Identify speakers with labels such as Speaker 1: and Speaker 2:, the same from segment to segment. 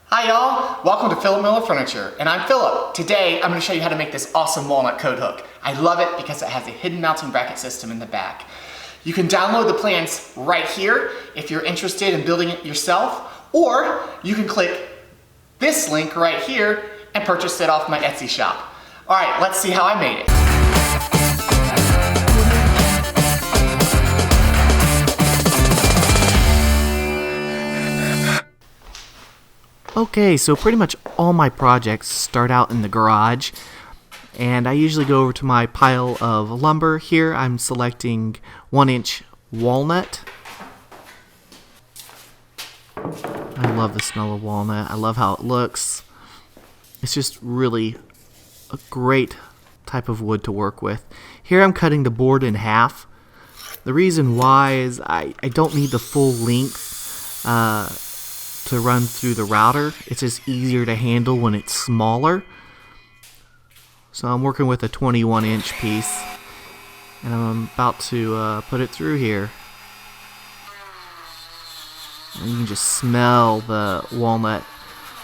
Speaker 1: Hi y'all, welcome to Philip Miller Furniture, and I'm Philip. Today I'm going to show you how to make this awesome walnut coat hook. I love it because it has a hidden mounting bracket system in the back. You can download the plans right here if you're interested in building it yourself, or you can click this link right here and purchase it off my Etsy shop. Alright, let's see how I made it.
Speaker 2: Okay, so pretty much all my projects start out in the garage, and I usually go over to my pile of lumber. Here I'm selecting 1-inch walnut. I love the smell of walnut. I love how it looks. It's just really a great type of wood to work with. Here I'm cutting the board in half. The reason why is I don't need the full length to run through the router. It's just easier to handle when it's smaller. So I'm working with a 21-inch piece, and I'm about to put it through here. And you can just smell the walnut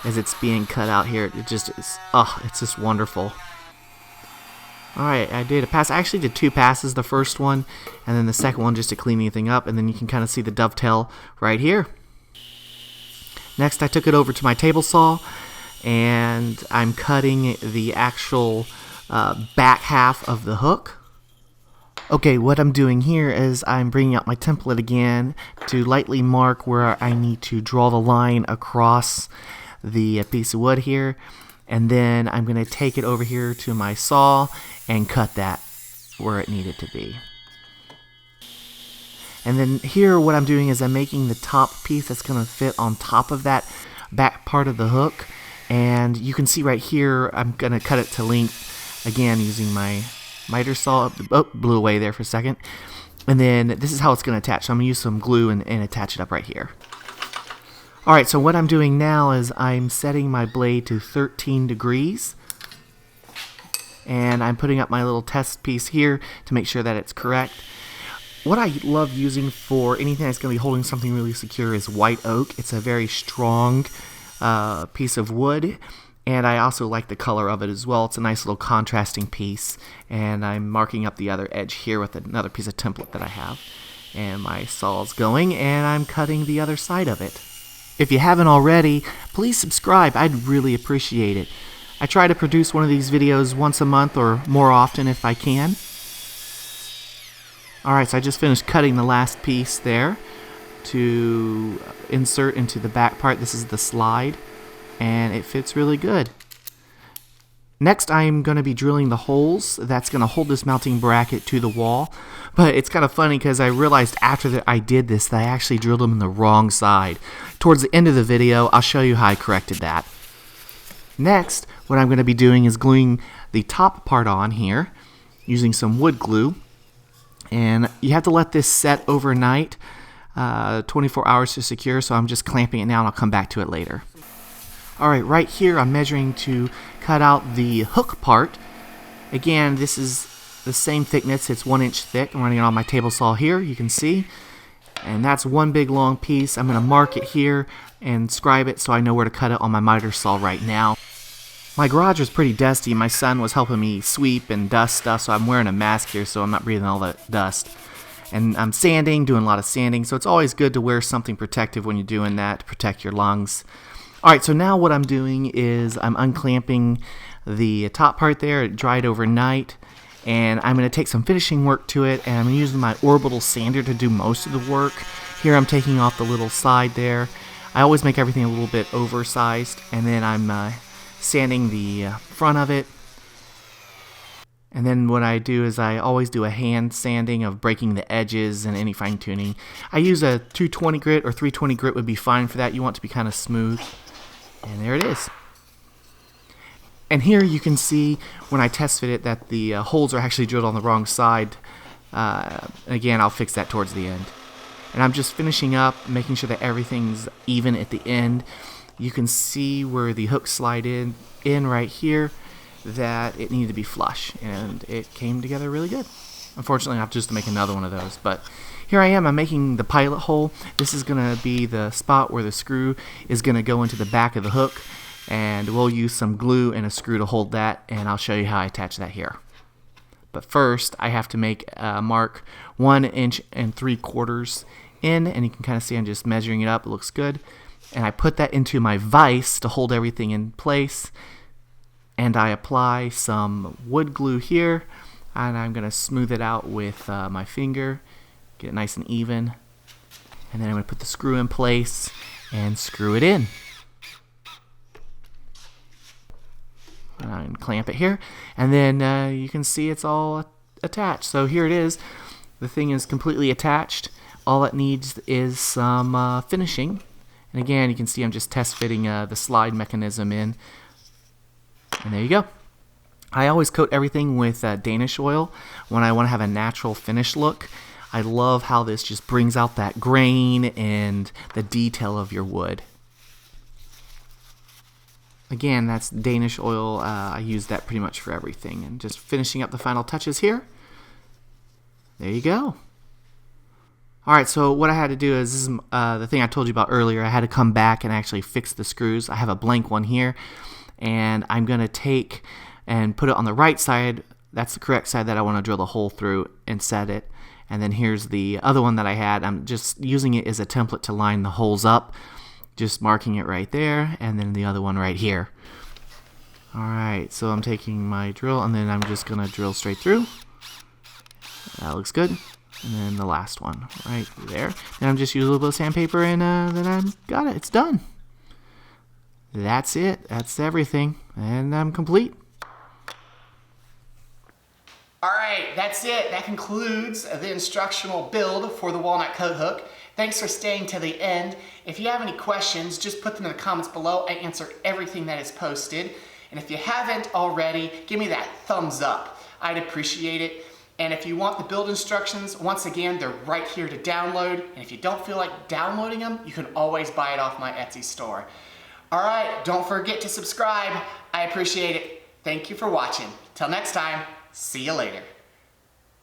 Speaker 2: as it's being cut out here. It just is, it's just wonderful. Alright, I did a pass. I actually did 2 passes, the first one, and then the second one just to clean anything up, and then you can kind of see the dovetail right here. Next, I took it over to my table saw, and I'm cutting the actual back half of the hook. Okay, what I'm doing here is I'm bringing out my template again to lightly mark where I need to draw the line across the piece of wood here, and then I'm going to take it over here to my saw and cut that where it needed to be. And then here what I'm doing is I'm making the top piece that's going to fit on top of that back part of the hook. And you can see right here I'm going to cut it to length again using my miter saw. Oh, blew away there for a second. And then this is how it's going to attach. So I'm going to use some glue and attach it up right here. Alright, so what I'm doing now is I'm setting my blade to 13 degrees. And I'm putting up my little test piece here to make sure that it's correct. What I love using for anything that's going to be holding something really secure is white oak. It's a very strong piece of wood, and I also like the color of it as well. It's a nice little contrasting piece, and I'm marking up the other edge here with another piece of template that I have. And my saw's going, and I'm cutting the other side of it. If you haven't already, please subscribe. I'd really appreciate it. I try to produce one of these videos once a month or more often if I can. Alright, so I just finished cutting the last piece there to insert into the back part. This is the slide, and it fits really good. Next, I'm going to be drilling the holes that's going to hold this mounting bracket to the wall. But it's kind of funny because I realized after that I did this that I actually drilled them in the wrong side. Towards the end of the video, I'll show you how I corrected that. Next, what I'm going to be doing is gluing the top part on here using some wood glue. And you have to let this set overnight, 24 hours to secure, so I'm just clamping it now and I'll come back to it later. Alright, right here I'm measuring to cut out the hook part. Again, this is the same thickness, it's 1 inch thick. I'm running it on my table saw here, you can see. And that's one big long piece. I'm going to mark it here and scribe it so I know where to cut it on my miter saw right now. My garage was pretty dusty. My son was helping me sweep and dust stuff, so I'm wearing a mask here so I'm not breathing all that dust. And I'm sanding, doing a lot of sanding, so it's always good to wear something protective when you're doing that to protect your lungs. Alright, so now what I'm doing is I'm unclamping the top part there. It dried overnight, and I'm going to take some finishing work to it, and I'm using my orbital sander to do most of the work. Here I'm taking off the little side there. I always make everything a little bit oversized, and then I'm sanding the front of it. And then what I do is I always do a hand sanding of breaking the edges and any fine tuning. I use a 220 grit or 320 grit would be fine for that. You want it to be kind of smooth. And there it is. And here you can see when I test fit it that the holes are actually drilled on the wrong side. Again, I'll fix that towards the end. And I'm just finishing up, making sure that everything's even at the end. You can see where the hooks slide in right here that it needed to be flush, and it came together really good. Unfortunately, I have to make another one of those, but here I am, I'm making the pilot hole. This is gonna be the spot where the screw is gonna go into the back of the hook, and we'll use some glue and a screw to hold that, and I'll show you how I attach that here. But first, I have to make a mark 1 3/4 in, and you can kind of see I'm just measuring it up. It looks good. And I put that into my vise to hold everything in place. And I apply some wood glue here, and I'm going to smooth it out with my finger, get it nice and even. And then I'm going to put the screw in place and screw it in. And clamp it here, and then you can see it's all attached. So here it is. The thing is completely attached. All it needs is some finishing. And again, you can see I'm just test fitting the slide mechanism in. And there you go. I always coat everything with Danish oil when I want to have a natural finish look. I love how this just brings out that grain and the detail of your wood. Again, that's Danish oil. I use that pretty much for everything. And just finishing up the final touches here. There you go. Alright, so what I had to do is, this is the thing I told you about earlier. I had to come back and actually fix the screws. I have a blank one here, and I'm going to take and put it on the right side. That's the correct side that I want to drill the hole through and set it. And then here's the other one that I had. I'm just using it as a template to line the holes up. Just marking it right there, and then the other one right here. Alright, so I'm taking my drill, and then I'm just going to drill straight through. That looks good. And then the last one right there. Then I'm just using a little bit of sandpaper, and then I've got it. It's done. That's it. That's everything. And I'm complete.
Speaker 1: Alright, that's it. That concludes the instructional build for the walnut coat hook. Thanks for staying to the end. If you have any questions, just put them in the comments below. I answer everything that is posted. And if you haven't already, give me that thumbs up. I'd appreciate it. And if you want the build instructions, once again, they're right here to download. And if you don't feel like downloading them, you can always buy it off my Etsy store. All right, don't forget to subscribe. I appreciate it. Thank you for watching. Till next time, see you later.